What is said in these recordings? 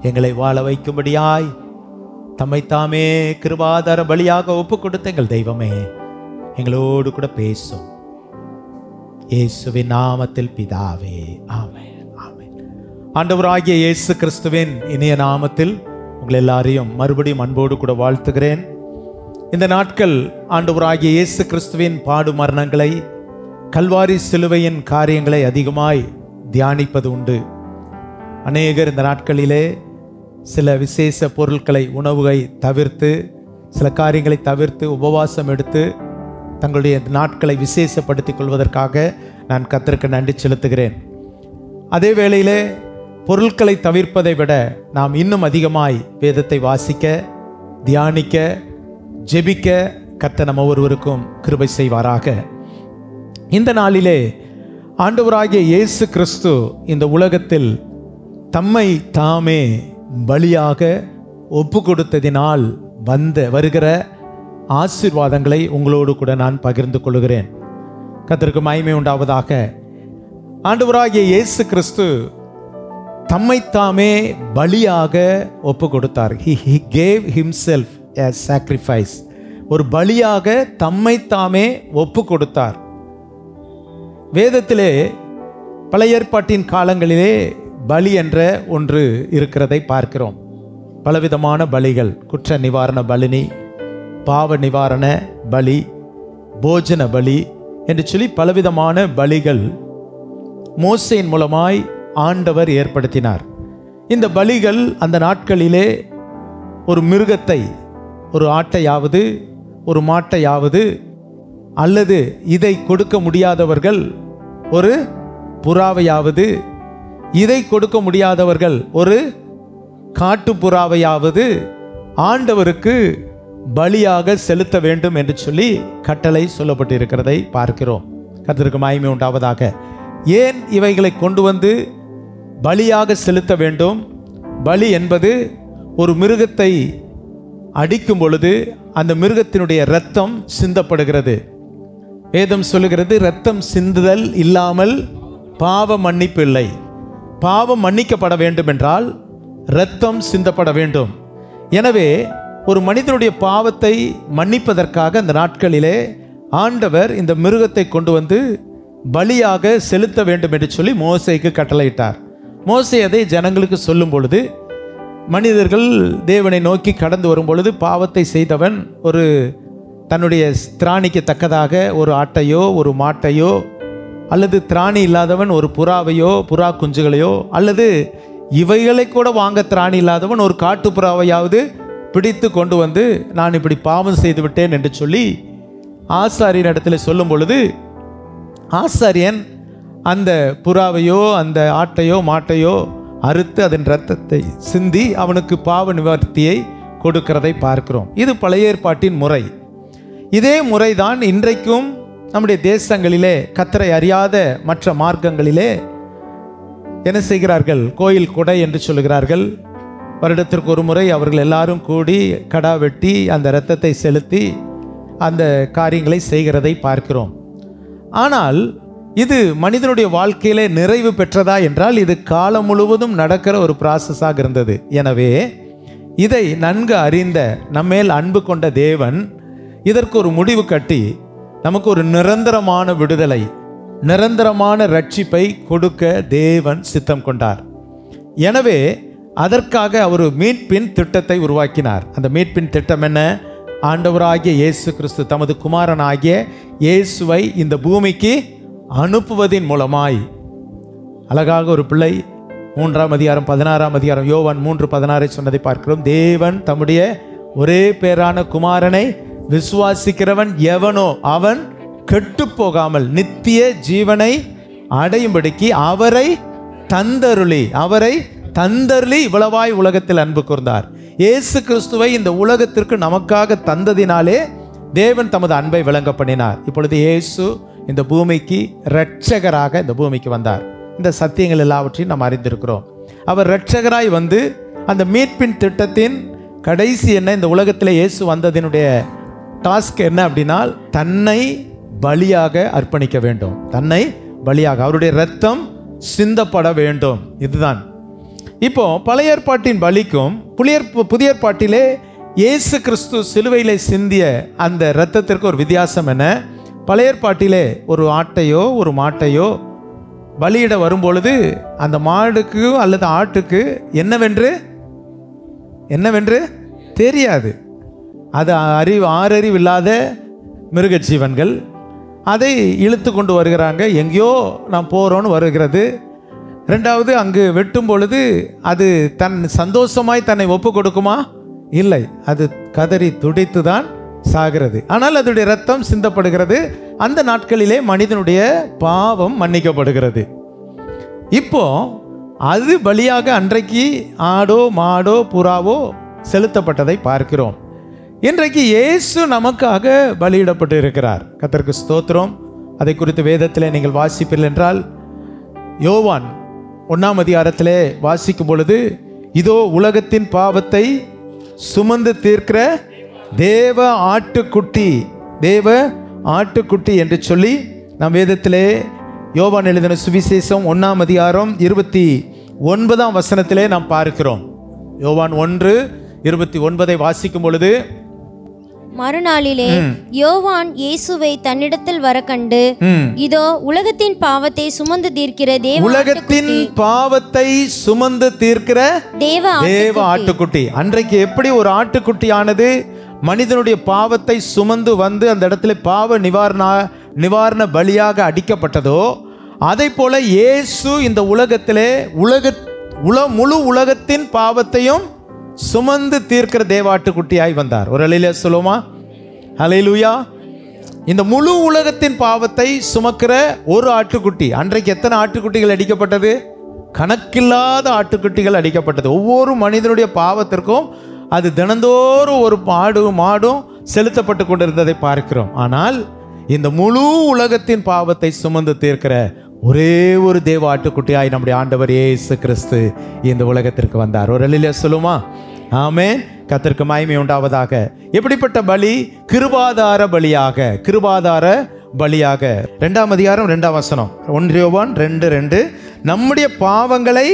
எங்களை வாழ வைக்கும்படியாய் தம்மைத்தாமே கிருபாதார பலியாக ஒப்பு கொடுத்த எங்கள் தெய்வமே, எங்களோடு கூட பேசும். இயேசுவின் நாமத்தில் பிதாவே, ஆமென், ஆமென். ஆண்டவராகிய இயேசு கிறிஸ்துவின் இனிய நாமத்தில் உங்கள் எல்லாரையும் மறுபடியும் அன்போடு கூட வாழ்த்துகிறேன். இந்த நாட்கள் ஆண்டவராகிய இயேசு கிறிஸ்துவின் பாடு மரணங்களை, கல்வாரி சிலுவையின் காரியங்களை அதிகமாய் தியானிப்பது உண்டு. அநேகர் இந்த நாட்களிலே சில விசேஷ பொருட்களை, உணவுகளை தவிர்த்து, சில காரியங்களை தவிர்த்து உபவாசம் எடுத்து தங்களுடைய நாட்களை விசேஷப்படுத்திக் கொள்வதற்காக நான் கர்த்தருக்கு நன்றி செலுத்துகிறேன். அதே வேளையிலே பொருட்களை தவிர்ப்பதை விட நாம் இன்னும் அதிகமாய் வேதத்தை வாசிக்க, தியானிக்க, ஜெபிக்க கர்த்தர் நம்ம ஒவ்வொருவருக்கும் கிருபை செய்வாராக. இந்த நாளிலே ஆண்டவராகிய இயேசு கிறிஸ்து இந்த உலகத்தில் தம்மை தாமே பலியாக ஒப்பு கொடுத்ததினால் வருகிற ஆசீர்வாதங்களை உங்களோடு கூட நான் பகிர்ந்து கொள்கிறேன். கர்த்தருக்கு மகிமை உண்டாவதாக. ஆண்டவராகிய இயேசு கிறிஸ்து தம்மைத்தாமே பலியாக ஒப்பு கொடுத்தார். He gave himself as sacrifice. ஒரு பலியாக தம்மைத்தாமே ஒப்பு கொடுத்தார். வேதத்திலே பழைய ஏற்பாட்டின் காலங்களிலே பலி என்ற ஒன்று இருக்கிறதை பார்க்கிறோம். பலவிதமான பலிகள், குற்ற நிவாரண பலினி, பாவ நிவாரண பலி, போஜன பலி என்று சொல்லி பலவிதமான பலிகள் மோசேயின் மூலமாய் ஆண்டவர் ஏற்படுத்தினார். இந்த பலிகள் அந்த நாட்களிலே ஒரு மிருகத்தை, ஒரு ஆட்டையாவது ஒரு மாட்டையாவது, அல்லது இதை கொடுக்க முடியாதவர்கள் ஒரு புறாவையாவது, இதை கொடுக்க முடியாதவர்கள் ஒரு காட்டு புறாவையாவது ஆண்டவருக்கு பலியாக செலுத்த வேண்டும் என்று சொல்லி கட்டளை சொல்லப்பட்டிருக்கிறதை பார்க்கிறோம். கர்த்தருக்கு மகிமை உண்டாவதாக. ஏன் இவைகளை கொண்டு வந்து பலியாக செலுத்த வேண்டும்? பலி என்பது ஒரு மிருகத்தை அடிக்கும் பொழுது அந்த மிருகத்தினுடைய இரத்தம் சிந்தப்படுகிறது. வேதம் சொல்லுகிறது, இரத்தம் சிந்துதல் இல்லாமல் பாவ மன்னிப்பு இல்லை. பாவம் மன்னிக்கப்பட வேண்டும் என்றால் இரத்தம் சிந்தப்பட வேண்டும். எனவே ஒரு மனிதனுடைய பாவத்தை மன்னிப்பதற்காக அந்த நாட்களிலே ஆண்டவர் இந்த மிருகத்தை கொண்டு வந்து பலியாக செலுத்த வேண்டும் என்று சொல்லி மோசேக்கு கட்டளையிட்டார். மோசே அதை ஜனங்களுக்கு சொல்லும் பொழுது, மனிதர்கள் தேவனை நோக்கி கடந்து வரும் பொழுது பாவத்தை செய்தவன் ஒரு தன்னுடைய திராணிக்கு தக்கதாக ஒரு ஆட்டையோ ஒரு மாட்டையோ, அல்லது திராணி இல்லாதவன் ஒரு புறாவையோ புறா குஞ்சுகளையோ, அல்லது இவைகளை கூட வாங்க திராணி இல்லாதவன் ஒரு காட்டு புறாவையாவது பிடித்து கொண்டு வந்து நான் இப்படி பாவம் செய்து விட்டேன் என்று சொல்லி ஆசாரியன் இடத்துல சொல்லும் பொழுது, ஆசாரியன் அந்த புறாவையோ அந்த ஆட்டையோ மாட்டையோ அறுத்து அதன் இரத்தத்தை சிந்தி அவனுக்கு பாவ நிவர்த்தியை கொடுக்கிறதை பார்க்கிறோம். இது பழைய ஏற்பாட்டின் முறை. இதே முறைதான் இன்றைக்கும் நம்முடைய தேசங்களிலே, கர்த்தரை அறியாத மற்ற மார்க்கங்களிலே என்ன செய்கிறார்கள்? கோயில் கொடை என்று சொல்லுகிறார்கள். வருடத்திற்கு ஒரு முறை அவர்கள் எல்லாரும் கூடி கடா வெட்டி அந்த இரத்தத்தை செலுத்தி அந்த காரியங்களை செய்கிறதை பார்க்கிறோம். ஆனால் இது மனிதனுடைய வாழ்க்கையிலே நிறைவு பெற்றதா என்றால் இது காலம் முழுவதும் நடக்கிற ஒரு ப்ராசஸாக இருந்தது. எனவே இதை நன்கு அறிந்த நம்மேல் அன்பு கொண்ட தேவன் இதற்கு ஒரு முடிவு கட்டி நமக்கு ஒரு நிரந்தரமான விடுதலை, நிரந்தரமான ரட்சிப்பை கொடுக்க தேவன் சித்தம் கொண்டார். எனவே அதற்காக அவர் மீட்பின் திட்டத்தை உருவாக்கினார். அந்த மீட்பின் திட்டம் என்ன? ஆண்டவராகிய இயேசு கிறிஸ்து தமது குமாரனாகிய இயேசுவை இந்த பூமிக்கு அனுப்புவதின் மூலமாய், அழகாக ஒரு பிள்ளை 3ஆம் அதிகாரம் 16ஆம் அதிகாரம் யோவான் 3:16 சொன்னதை பார்க்கிறோம். தேவன் தம்முடைய ஒரே பேரான குமாரனை விசுவாசிக்கிறவன் எவனோ அவன் கெட்டு போகாமல் நித்திய ஜீவனை அடையும்படிக்கு அவரை தந்தருளி இவ்வளவாய் உலகத்தில் அன்பு கூர்ந்தார். இயேசு கிறிஸ்துவை இந்த உலகத்திற்கு நமக்காக தந்ததினாலே தேவன் தமது அன்பை விளங்க பண்ணினார். இப்பொழுது இயேசு இந்த பூமிக்கு இரட்சகராக இந்த பூமிக்கு வந்தார். இந்த சத்தியங்கள் எல்லாவற்றையும் நாம் அறிந்திருக்கிறோம். அவர் இரட்சகராய் வந்து அந்த மீட்பின் திட்டத்தின் கடைசி என்ன? இந்த உலகத்தில் இயேசு வந்ததினுடைய டாஸ்க் என்ன அப்படின்னா, தன்னை பலியாக அர்ப்பணிக்க வேண்டும். தன்னை பலியாக, அவருடைய இரத்தம் சிந்தப்பட வேண்டும். இதுதான். இப்போ பழைய ஏற்பாட்டின் பலிக்கும் புதிய ஏற்பாட்டிலே இயேசு கிறிஸ்து சிலுவையிலே சிந்திய அந்த இரத்தத்திற்கு ஒரு வித்தியாசம் என்ன? பழைய ஏற்பாட்டிலே ஒரு ஆட்டையோ ஒரு மாட்டையோ பலியிட வரும்பொழுது அந்த மாடுக்கு அல்லது ஆட்டுக்கு என்னவென்று தெரியாது. அது ஆறறிவு இல்லாத மிருக ஜீவன்கள். அதை இழுத்து கொண்டு வருகிறாங்க. எங்கேயோ நான் போகிறோன்னு வருகிறது. ரெண்டாவது, அங்கு வெட்டும் பொழுது அது தன் சந்தோஷமாய் தன்னை ஒப்பு கொடுக்குமா? இல்லை, அது கதறி துடித்து தான் சாகிறது. ஆனால் அதனுடைய இரத்தம் சிந்தப்படுகிறது. அந்த நாட்களிலே மனிதனுடைய பாவம் மன்னிக்கப்படுகிறது. இப்போ அது பலியாக அன்றைக்கு ஆடோ மாடோ புறாவோ செலுத்தப்பட்டதை பார்க்கிறோம். இன்றைக்கு இயேசு நமக்காக பலியிடப்பட்டு இருக்கிறார். கர்த்தருக்கு ஸ்தோத்திரம். அதை குறித்து வேதத்திலே நீங்கள் வாசிப்பீர்கள் என்றால் யோவான் 1ஆம் அதிகாரத்திலே வாசிக்கும் பொழுது, இதோ உலகத்தின் பாவத்தை சுமந்து தீர்க்கிற தேவ ஆட்டுக்குட்டி என்று சொல்லி நாம் வேதத்திலே யோவான் எழுதின சுவிசேஷம் 1ஆம் அதிகாரம் 29ஆம் வசனத்திலே நாம் பார்க்கிறோம். யோவான் 1:29 வாசிக்கும் பொழுது, மறுநாளிலே யோவான் இயேசுவை தன்னிடத்தில் வர கண்டு, இதோ உலகத்தின் பாவத்தை சுமந்து தீர்க்கிற தேவ ஆட்டுக்குட்டி. அன்றைக்கு எப்படி ஒரு ஆட்டுக்குட்டியானது மனிதனுடைய பாவத்தை சுமந்து வந்து அந்த இடத்துல பாவ நிவாரண பலியாக அடிக்கப்பட்டதோ, அதை போல இயேசு இந்த உலகத்திலே முழு உலகத்தின் பாவத்தையும் சுமந்து தீர்க்கிற தேவாட்டுக்குட்டியாய் வந்தார். ஒரு அல்லேலூயா சொல்லுமா? அல்லேலூயா. இந்த முழு உலகத்தின் பாவத்தை சுமக்கிற ஒரு ஆட்டுக்குட்டி. அன்றைக்கு எத்தனை ஆட்டுக்குட்டிகள் அடிக்கப்பட்டது? கணக்கில்லாத ஆட்டுக்குட்டிகள் அடிக்கப்பட்டது. ஒவ்வொரு மனிதனுடைய பாவத்திற்கும் அது தினந்தோறும் ஒரு மாடும் செலுத்தப்பட்டு கொண்டிருந்ததை பார்க்கிறோம். ஆனால் இந்த முழு உலகத்தின் பாவத்தை சுமந்து தீர்க்கிற ஒரே ஒரு தேவ ஆட்டுக்குட்டியாய் நம்முடைய ஆண்டவர் இயேசு கிறிஸ்து இந்த உலகத்திற்கு வந்தார். ஒரு அல்லேலூயா சொல்லுமா? ஆமென். கர்த்தருக்கு மகிமை உண்டாவதாக. எப்படிப்பட்ட பலி? கிருபாதார பலியாக. 2ஆம் அதிகாரம் 2ஆம் வசனம், 1 யோவான் 2:2, நம்முடைய பாவங்களை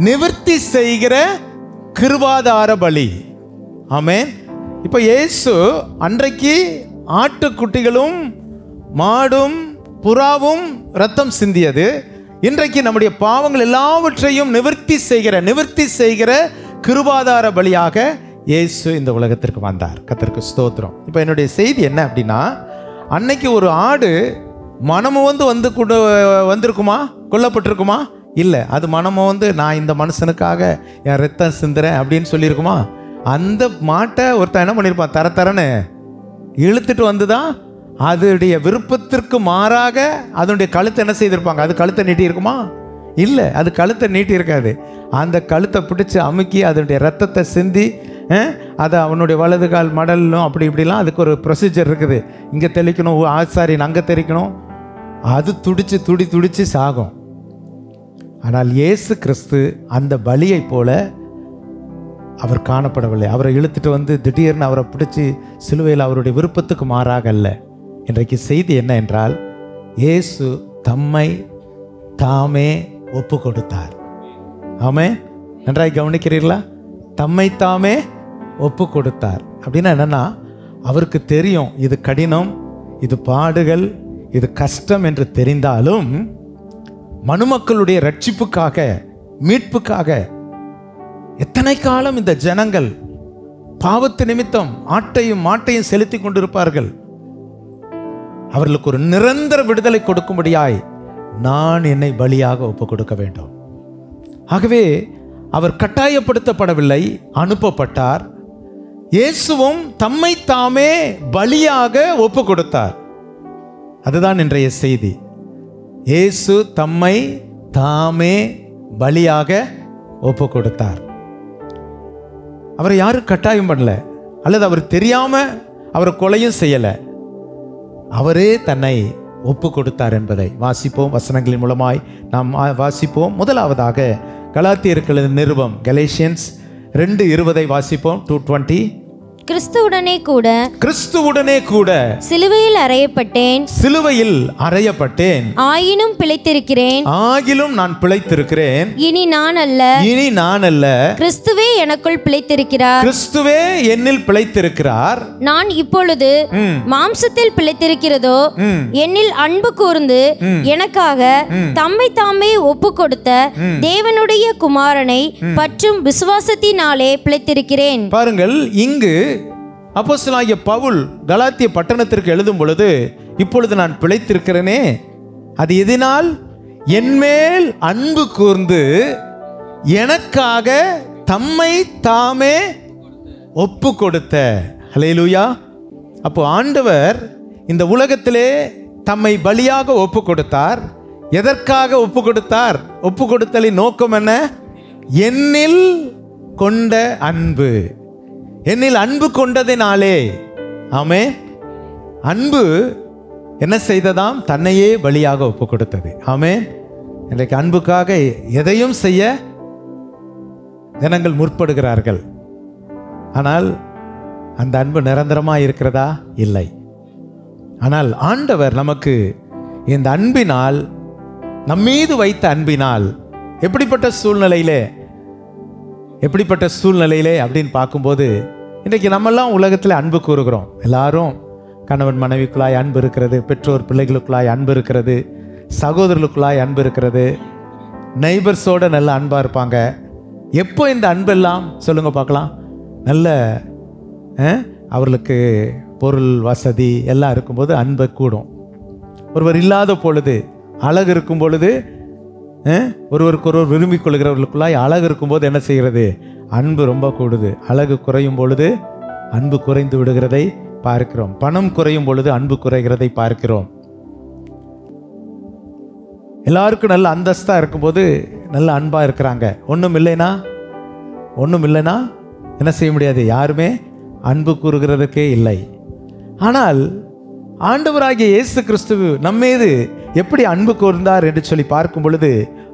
நிவர்த்தி செய்கிற கிருபாதார பலி. ஆமென். இப்போ இயேசு அன்றைக்கு ஆட்டுக்குட்டிகளும் மாடும் புறாவும் ரத்தம் சிந்தியது. இன்றைக்கு நம்முடைய பாவங்கள் எல்லாவற்றையும் நிவர்த்தி செய்கிற கிருபாதார பலியாக இயேசு இந்த உலகத்திற்கு வந்தார். கர்த்தருக்கு ஸ்தோத்திரம். இப்போ என்னுடைய செய்தி என்ன அப்படின்னா, அன்னைக்கு ஒரு ஆடு மனமும் வந்து வந்திருக்குமா? கொல்லப்பட்டிருக்குமா? இல்லை. அது மனமும் நான் இந்த மனுஷனுக்காக என் ரத்தம் சிந்துறேன் அப்படின்னு சொல்லியிருக்குமா? அந்த மாட்டை ஒருத்தன் என்ன பண்ணியிருப்பான்? தரன்னு இழுத்துட்டு வந்துதான் அதனுடைய விருப்பத்திற்கு மாறாக அதனுடைய கழுத்தை என்ன செய்திருப்பாங்க? அது கழுத்தை நீட்டி இருக்குமா? இல்லை, அது கழுத்தை நீட்டி இருக்காது. அந்த கழுத்தை பிடிச்சி அமுக்கி அதனுடைய ரத்தத்தை சிந்தி அதை அவனுடைய வலது கால் மடலும் அப்படி இப்படிலாம் அதுக்கு ஒரு ப்ரொசீஜர் இருக்குது. இங்கே தெளிக்கணும், ஆசாரின் அங்கே தெளிக்கணும். அது துடிச்சு சாகும். ஆனால் இயேசு கிறிஸ்து அந்த பலியை போல அவர் காணப்படவில்லை. அவரை இழுத்துட்டு வந்து திடீர்னு அவரை பிடிச்சி சிலுவையில் அவருடைய விருப்பத்துக்கு மாறாக அல்ல. இன்றைக்கு செய்தி என்ன என்றால், இயேசு தம்மை தாமே ஒப்பு கொடுத்தார். ஆமென். நன்றாய் கவனிக்கிறீர்களா? தம்மை தாமே ஒப்பு கொடுத்தார் அப்படின்னா என்னன்னா, அவருக்கு தெரியும் இது கடினம், இது பாடுகள், இது கஷ்டம் என்று தெரிந்தாலும் மனுமக்களுடைய ரட்சிப்புக்காக, மீட்புக்காக எத்தனை காலம் இந்த ஜனங்கள் பாவத்து நிமித்தம் ஆட்டையும் மாட்டையும் செலுத்தி கொண்டிருப்பார்கள். அவர்களுக்கு ஒரு நிரந்தர விடுதலை கொடுக்கும்படியாய் நான் என்னை பலியாக ஒப்பு கொடுக்க வேண்டும். ஆகவே அவர் கட்டாயப்படுத்தப்படவில்லை, அனுப்பப்பட்டார். இயேசுவும் தம்மை தாமே பலியாக ஒப்பு கொடுத்தார். அதுதான் இன்றைய செய்தி. இயேசு தம்மை தாமே பலியாக ஒப்பு கொடுத்தார். அவரை யாரும் கட்டாயம் பண்ணல, அல்லது அவர் தெரியாம அவரை கொலையும் செய்யல. அவரே தன்னை ஒப்பு கொடுத்தார் என்பதை வாசிப்போம். வசனங்களின் மூலமாய் நாம் வாசிப்போம். முதலாவதாக கலாத்தியர்கள் நிருபம், கலேஷியன்ஸ் 2:20 வாசிப்போம். 2:20. கிறிஸ்துவுடனே கூட சிலுவையில் அறையப்பட்டேன். ஆயினும் நான் பிழைத்திருக்கிறேன். இனி நான் அல்ல, கிறிஸ்துவே எனக்குள் பிழைத்திருக்கிறார். கிறிஸ்துவே என்னில் பிழைத்திருக்கிறார். நான் இப்பொழுது மாம்சத்தில் பிழைத்திருக்கிறதோ என்னில் அன்பு கூர்ந்து எனக்காக தம்மை தாமே ஒப்பு கொடுத்த தேவனுடைய குமாரனை பற்றும் விசுவாசத்தினாலே பிழைத்திருக்கிறேன். பாருங்கள், இங்கு அப்போஸ்தலனாகிய பவுல் கலாத்திய பட்டணத்திற்கு எழுதும் பொழுது, இப்பொழுது நான் பிழைத்திருக்கிறேனே, அது எதனால்? என்மேல் அன்பு கூர்ந்து எனக்காக தம்மை தாமே ஒப்பு கொடுத்த. ஹல்லேலூயா. அப்போ ஆண்டவர் இந்த உலகத்திலே தம்மை பலியாக ஒப்பு கொடுத்தார். எதற்காக ஒப்பு கொடுத்தார்? ஒப்பு கொடுத்தலின் நோக்கம் என்ன? என்னில் கொண்ட அன்பு. என்னில் அன்பு கொண்டதினாலே. ஆமே. அன்பு என்ன செய்ததாம்? தன்னையே பலியாக ஒப்பு கொடுத்தது. ஆமே. இன்றைக்கு அன்புக்காக எதையும் செய்ய ஜனங்கள் முற்படுகிறார்கள். ஆனால் அந்த அன்பு நிரந்தரமாக இருக்கிறதா? இல்லை. ஆனால் ஆண்டவர் நமக்கு இந்த அன்பினால், நம்மீது வைத்த அன்பினால், எப்படிப்பட்ட சூழ்நிலையிலே அப்படின்னு பார்க்கும்போது, இன்றைக்கு நம்மெல்லாம் உலகத்தில் அன்பு கூறுகிறோம். எல்லாரும் கணவன் மனைவிக்குள்ளாய் அன்பு இருக்கிறது, பெற்றோர் பிள்ளைகளுக்குள்ளாய் அன்பு இருக்கிறது, சகோதரர்களுக்குள்ளாய் அன்பு இருக்கிறது, நெய்பர்ஸோட நல்ல அன்பாக இருப்பாங்க. எப்போ இந்த அன்பெல்லாம் சொல்லுங்க பார்க்கலாம்? நல்ல அவர்களுக்கு பொருள் வசதி எல்லாம் இருக்கும்போது அன்பை கூடும். ஒருவர் இல்லாத பொழுது, அழகு இருக்கும் பொழுது, ஒருவருக்கொருவர் விரும்பிக் கொள்கிறவர்களுக்குள்ளாய் அழகு இருக்கும்போது என்ன செய்கிறது? அன்பு ரொம்ப கூடுது. அழகு குறையும் பொழுது அன்பு குறைந்து விடுகிறதை பார்க்கிறோம். பணம் குறையும் பொழுது அன்பு குறைகிறதை பார்க்கிறோம். எல்லாருக்கும் நல்ல அந்தஸ்தா இருக்கும்போது நல்ல அன்பா இருக்கிறாங்க. ஒன்றும் இல்லைனா என்ன செய்ய முடியாது? யாருமே அன்பு கூறுகிறதுக்கே இல்லை. ஆனால் ஆண்டவராகிய இயேசு கிறிஸ்து நம்மீது எப்படி அன்பு கூர்ந்தார் என்று சொல்லி பார்க்கும் பொழுது,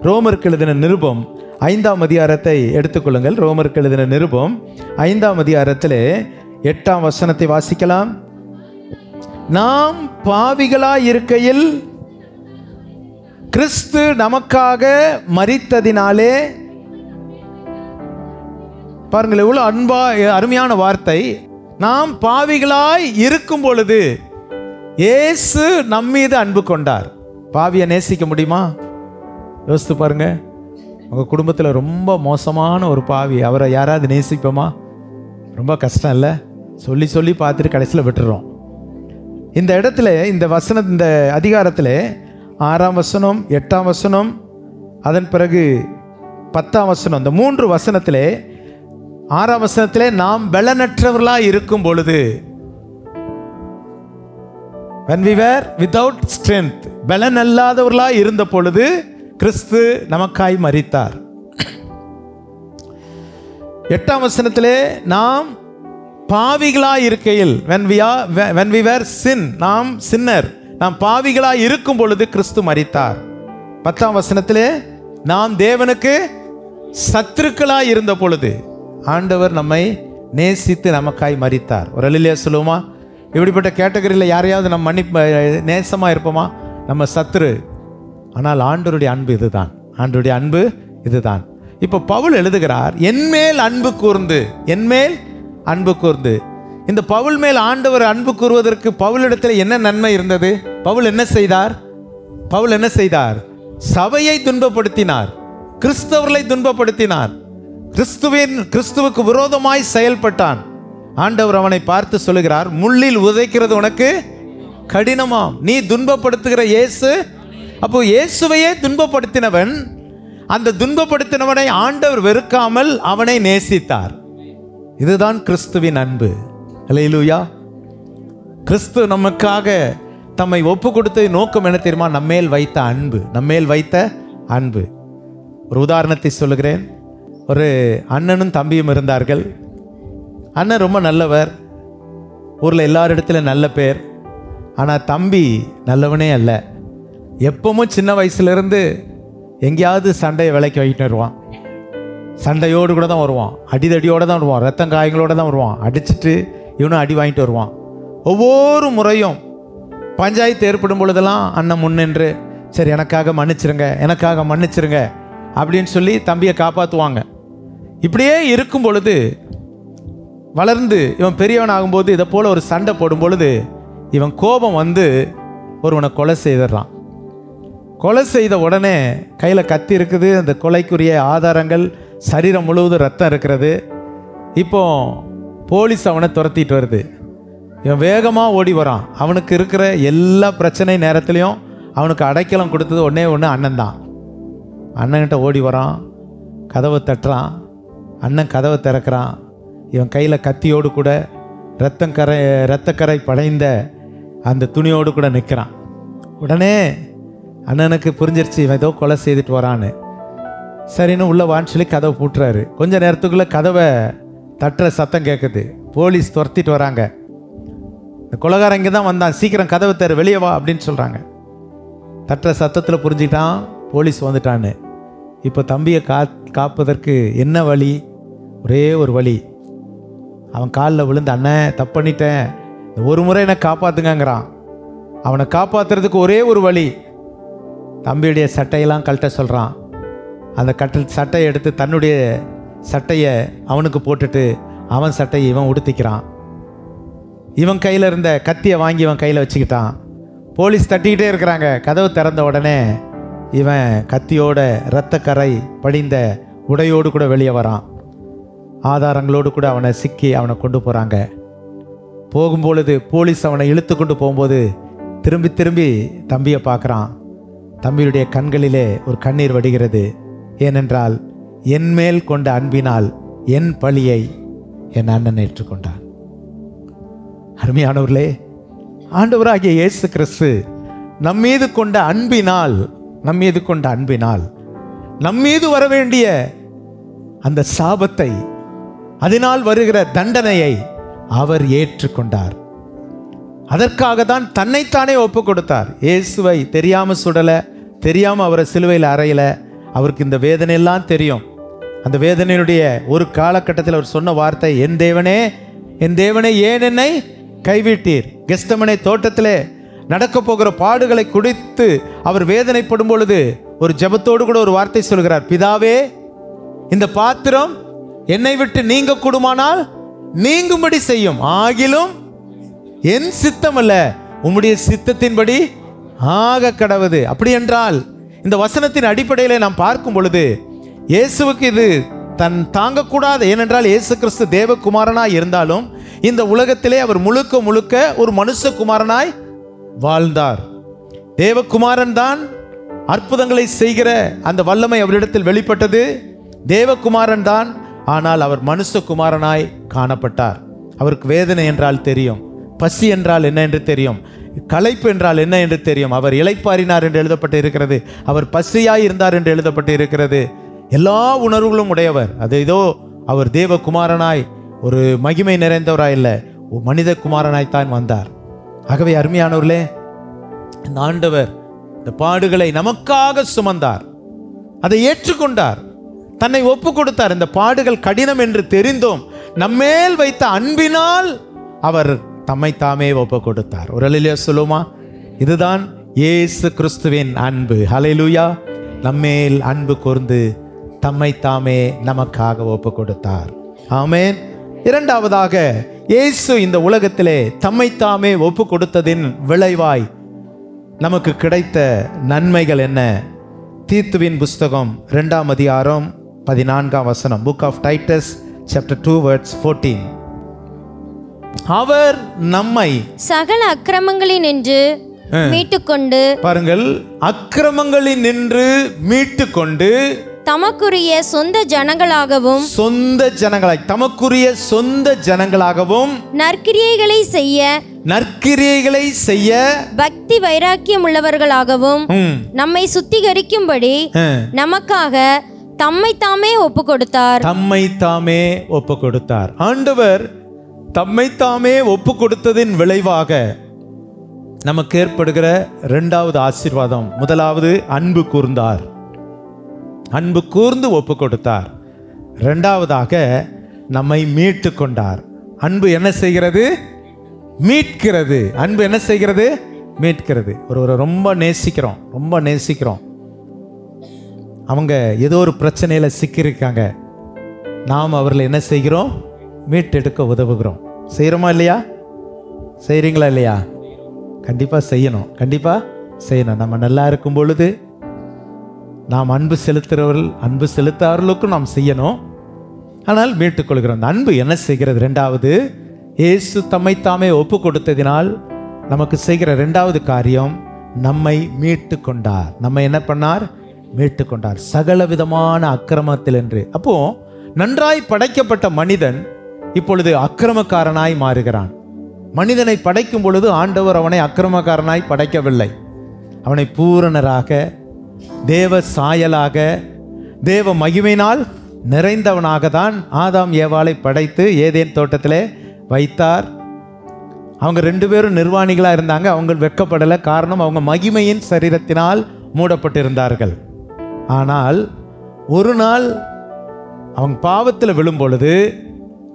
ரோமருக்கு எழுதின நிருபம் 5ஆம் அதிகாரத்தை எடுத்துக்கொள்ளுங்கள். ரோமருக்கு எழுதின நிருபம் 5ஆம் அதிகாரத்திலே 8ஆம் வசனத்தை வாசிக்கலாம். நாம் பாவிகளாய் இருக்கையில் கிறிஸ்து நமக்காக மரித்ததினாலே. பாருங்கள், எவ்வளவு அன்பா, அருமையான வார்த்தை. நாம் பாவிகளாய் இருக்கும் பொழுது இயேசு நம்மீது அன்பு கொண்டார். பாவியை நேசிக்க முடியுமா? யோசித்து பாருங்க. உங்கள் குடும்பத்தில் ரொம்ப மோசமான ஒரு பாவி, அவரை யாராவது நேசிப்போமா? ரொம்ப கஷ்டம் இல்லை? சொல்லி பார்த்துட்டு கடைசியில் விட்டுறோம். இந்த இடத்துல இந்த அதிகாரத்தில் 6ஆம் வசனம், 8ஆம் வசனம், அதன் பிறகு 10ஆம் வசனம், இந்த 3 வசனத்திலே 6ஆம் வசனத்திலே நாம் பலனற்றவர்களாக இருக்கும் பொழுது, when we were without strength, பலன் அல்லாதவர்களாக இருந்த பொழுது கிறிஸ்து நமக்காய் மரித்தார். 8ஆம் வசனத்திலே நாம் பாவிகளாய் இருக்கையில், when we were sin, நாம் சின்னர், நாம் பாவிகளாய் இருக்கும் பொழுது கிறிஸ்து மரித்தார். 10ஆம் வசனத்திலே நாம் தேவனுக்கு சத்துருக்களாய் இருந்த பொழுது ஆண்டவர் நம்மை நேசித்து நமக்காய் மரித்தார். ஒரு அல்லேலூயா சொல்லுவோமா? இப்படிப்பட்ட கேட்டகரியில் யாரையாவது நம்ம நேசமாக இருப்போமா? நம்ம சத்துரு. ஆனால் ஆண்டவருடைய அன்பு இதுதான். ஆண்டவருடைய அன்பு இதுதான். இப்போ பவுல் எழுதுகிறார், என்மேல் அன்பு கூர்ந்து. இந்த பவுல் மேல் ஆண்டவர் அன்பு கூறுவதற்கு பவுலிடத்தில் என்ன நன்மை இருந்தது? பவுல் என்ன செய்தார்? சபையை துன்பப்படுத்தினார், கிறிஸ்தவர்களை துன்பப்படுத்தினார், கிறிஸ்துவுக்கு விரோதமாய் செயல்பட்டான். ஆண்டவர் அவனை பார்த்து சொல்லுகிறார், முள்ளில் உதைக்கிறது உனக்கு கடினமாம், நீ துன்பப்படுத்துகிற இயேசு. அப்போ இயேசுவையே துன்பப்படுத்தினவன், அந்த துன்பப்படுத்தினவனை ஆண்டவர் வெறுக்காமல் அவனை நேசித்தார். இதுதான் கிறிஸ்துவின் அன்பு. அல்லேலூயா. கிறிஸ்து நமக்காக தம்மை ஒப்பு கொடுத்த நோக்கம் என்ன தெரியுமா? நம்மேல் வைத்த அன்பு. ஒரு உதாரணத்தை சொல்லுகிறேன். ஒரு அண்ணனும் தம்பியும் இருந்தார்கள். அண்ணன் ரொம்ப நல்லவர், ஊரில் எல்லாரிடத்துல நல்ல பேர். ஆனால் தம்பி நல்லவனே அல்ல. எப்பவும் சின்ன வயசுலேருந்து எங்கேயாவது சண்டையை விலைக்கு வைக்கிட்டு வருவான். சண்டையோடு கூட தான் வருவான், அடிதடியோடு தான் வருவான், ரத்தம் காயங்களோடு தான் வருவான், அடிச்சுட்டு இவனும் அடி வாங்கிட்டு வருவான். ஒவ்வொரு முறையும் பஞ்சாயத்து ஏற்படும் பொழுதெல்லாம் அண்ணன் முன்னின்று, சரி எனக்காக மன்னிச்சிருங்க, எனக்காக மன்னிச்சிருங்க அப்படின்னு சொல்லி தம்பியை காப்பாற்றுவாங்க. இப்படியே இருக்கும் பொழுது வளர்ந்து இவன் பெரியவன் ஆகும்போது இதை போல் ஒரு சண்டை போடும் பொழுது இவன் கோபம் வந்து ஒருவனை கொலை செய்திடறான். கொலை செய்த உடனே கையில் கத்தி இருக்குது, அந்த கொலைக்குரிய ஆதாரங்கள், சரீரம் முழுவதும் ரத்தம் இருக்கிறது. இப்போ போலீஸ் அவனை துரத்திட்டு வருது. இவன் வேகமாக ஓடி வரான். அவனுக்கு இருக்கிற எல்லா பிரச்சனை நேரத்துலையும் அவனுக்கு அடைக்கலம் கொடுத்தது ஒன்றே ஒன்று அண்ணன் தான். அண்ணன்கிட்ட ஓடி வரான், கதவை தட்டுறான். அண்ணன் கதவை திறக்கிறான். இவன் கையில் கத்தியோடு கூட இரத்தக்கரை படைந்த அந்த துணியோடு கூட நிற்கிறான். உடனே அண்ணனுக்கு புரிஞ்சிருச்சு இவன் ஏதோ கொலை செய்துட்டு வரான்னு. சரின்னு உள்ளே வான்னு சொல்லி கதவை பூட்டுறாரு. கொஞ்ச நேரத்துக்குள்ளே கதவை தட்டுற சத்தம் கேட்குது. போலீஸ் துரத்திட்டு வராங்க. இந்த கொலைகாரன் இங்கே தான் வந்தான், சீக்கிரம் கதவை தர, வெளியே வா அப்படின்னு சொல்கிறாங்க. தட்டுற சத்தத்தில் புரிஞ்சிட்டான் போலீஸ் வந்துட்டான்னு. இப்போ தம்பியை காப்பதற்கு என்ன வழி? ஒரே ஒரு வழி. அவன் காலில் விழுந்து, அண்ணன் தப்பு பண்ணிட்டேன், ஒரு முறை என்னை காப்பாற்றுங்கிறான். அவனை காப்பாற்றுறதுக்கு ஒரே ஒரு வழி, தம்பியுடைய சட்டையெல்லாம் கழட்ட சொல்கிறான். அந்த சட்டையை எடுத்து தன்னுடைய சட்டையை அவனுக்கு போட்டுட்டு அவன் சட்டையை இவன் உடுத்திக்கிறான். இவன் கையில் இருந்த கத்தியை வாங்கி இவன் கையில் வச்சுக்கிட்டான். போலீஸ் தட்டிக்கிட்டே இருக்கிறாங்க. கதவு திறந்த உடனே இவன் கத்தியோட இரத்தக்கரை படிந்த உடையோடு கூட வெளியே வரான். ஆதாரங்களோடு கூட அவனை சிக்கி அவனை கொண்டு போகிறாங்க. போகும்பொழுது போலீஸ் அவனை இழுத்து கொண்டு போகும்போது திரும்பி திரும்பி தம்பியை பார்க்குறான். தம்பியுடைய கண்களிலே ஒரு கண்ணீர் வடிகிறது. ஏனென்றால் என் மேல் கொண்ட அன்பினால் என் பழியை என் அண்ணன் ஏற்றுக்கொண்டான். அருமையானவர்களே, ஆண்டவராகிய இயேசு கிறிஸ்து நம்மீது கொண்ட அன்பினால் நம்மீது வர வேண்டிய அந்த சாபத்தை, அதனால் வருகிற தண்டனையை அவர் ஏற்றுக்கொண்டார். அதற்காக தான் தன்னைத்தானே ஒப்பு கொடுத்தார். இயேசுவை தெரியாம சுடல, தெரியாம அவரை சிலுவையில் அறையல. அவருக்கு இந்த வேதனையெல்லாம் தெரியும். அந்த வேதனையுடைய ஒரு காலகட்டத்தில் அவர் சொன்ன வார்த்தை, என் தேவனே ஏன் என்னை கைவிட்டீர். கெத்செமனே தோட்டத்திலே நடக்க போகிற பாடுகளை குறித்து அவர் வேதனைப்படும் பொழுது ஒரு ஜெபத்தோடு கூட ஒரு வார்த்தை சொல்கிறார், பிதாவே இந்த பாத்திரம் என்னை விட்டு நீங்க கூடுமானால் நீங்கும்படி செய்யும், ஆகிலும் என் சித்தம் அல்ல உம்முடைய சித்தத்தின்படி ஆக கடவுது. அப்படி என்றால் இந்த வசனத்தின் அடிப்படையில் நாம் பார்க்கும் பொழுது இயேசுவுக்கு இது தாங்கக்கூடாது. ஏனென்றால் இயேசு கிறிஸ்து தேவகுமாரனாய் இருந்தாலும் இந்த உலகத்திலே அவர் முழுக்க ஒரு மனுஷகுமாரனாய் வாழ்ந்தார். தேவகுமாரன் தான் அற்புதங்களை செய்கிற அந்த வல்லமை அவரிடத்தில் வெளிப்பட்டது. தேவகுமாரன் தான், ஆனால் அவர் மனுஷகுமாரனாய் காணப்பட்டார். அவருக்கு வேதனை என்றால் தெரியும், பசி என்றால் என்ன என்று தெரியும், களைப்பு என்றால் என்ன என்று தெரியும். அவர் இளைப்பாறினார் என்று எழுதப்பட்டு இருக்கிறது, அவர் பசியாய் இருந்தார் என்று எழுதப்பட்டு இருக்கிறது. எல்லா உணர்வுகளும் உடையவர். அது ஏதோ அவர் தேவகுமாரனாய் ஒரு மகிமை நிறைந்தவராய் இல்லை, மனித குமாரனாய்த்தான் வந்தார். ஆகவே அருமையானவர்களே, இந்த ஆண்டவர் இந்த பாடுகளை நமக்காக சுமந்தார், அதை ஏற்றுக்கொண்டார், தன்னை ஒப்பு கொடுத்தார். இந்த பாடுகள் கடினம் என்று தெரிந்தோம், நம்மேல் வைத்த அன்பினால் அவர் தம்மை தாமே ஒப்பு கொடுத்தார். ஒரு அல்லேலூயா சொல்லுமா? இதுதான் இயேசு கிறிஸ்துவின் அன்பு. ஹல்லேலூயா. நம்மேல் அன்பு கூர்ந்து தம்மை தாமே நமக்காக ஒப்பு கொடுத்தார். ஆமென். இரண்டாவதாக, இயேசு இந்த உலகத்திலே தம்மை தாமே ஒப்பு கொடுத்ததின் விளைவாய் நமக்கு கிடைத்த நன்மைகள் என்ன? தீத்துவின் புஸ்தகம் 2ஆம் அதிகாரம் 14ஆம் வசனம். Book of Titus chapter 2 verse 14. அவர் நம்மை சகல அக்கிரமங்களில் நின்று மீட்டுக்கொண்டு, பாருங்கள், அக்கிரமங்களில் நின்று மீட்டுக்கொண்டு தமக்குரிய சொந்த ஜனங்களாகவும் தமக்குரிய சொந்த ஜனங்களாகவும் நற்கிரியைகளை செய்ய பக்தி வைராக்கியம் உள்ளவர்களாகவும் நம்மை சுத்திகரிக்கும்படி நமக்காக தம்மை தாமே ஒப்பு கொடுத்தார். ஆண்டவர் தம்மை தாமே ஒப்பு கொடுத்ததின் விளைவாக நமக்கு ஏற்படுகிற இரண்டாவது ஆசீர்வாதம், முதலாவது அன்பு கூர்ந்தார், அன்பு கூர்ந்து ஒப்பு கொடுத்தார். இரண்டாவதாக நம்மை மீட்டு கொண்டார். அன்பு என்ன செய்கிறது? மீட்கிறது. அன்பு என்ன செய்கிறது? மீட்கிறது. ஒரு ரொம்ப நேசிக்கிறோம். அவங்க ஏதோ ஒரு பிரச்சனையில் சிக்கியிருக்காங்க. நாம் அவர்களை என்ன செய்கிறோம்? மீட்டெடுக்க உதவுகிறோம். செய்கிறோமா இல்லையா? செய்கிறீங்களா இல்லையா? கண்டிப்பாக செய்யணும். நம்ம நல்லா இருக்கும் பொழுது நாம் அன்பு செலுத்தாதவர்களுக்கும் நாம் செய்யணும். ஆனால் மீட்டுக்கொள்கிறோம். அந்த அன்பு என்ன செய்கிறது? ரெண்டாவது, இயேசு தம்மைத்தாமே ஒப்பு கொடுத்ததினால் நமக்கு செய்கிற ரெண்டாவது காரியம், நம்மை மீட்டு கொண்டார். நம்ம என்ன பண்ணார்? மீட்டு கொண்டார். சகல விதமான அக்கிரமத்தில் என்று. அப்போ நன்றாய் படைக்கப்பட்ட மனிதன் இப்பொழுது அக்கிரமக்காரனாய் மாறுகிறான். மனிதனை படைக்கும் பொழுது ஆண்டவர் அவனை அக்கிரமக்காரனாய் படைக்கவில்லை. அவனை பூரணராக, தேவ சாயலாக, தேவ மகிமையினால் நிறைந்தவனாக தான் ஆதாம் ஏவாளை படைத்து ஏதேன் தோட்டத்திலே வைத்தார். அவங்க 2 பேரும் நிர்வாணிகளாக இருந்தாங்க. அவங்க வெட்கப்படலை. காரணம், அவங்க மகிமையின் சரீரத்தினால் மூடப்பட்டிருந்தார்கள். ஆனால் ஒரு நாள் அவங்க பாவத்தில் விழும் பொழுது,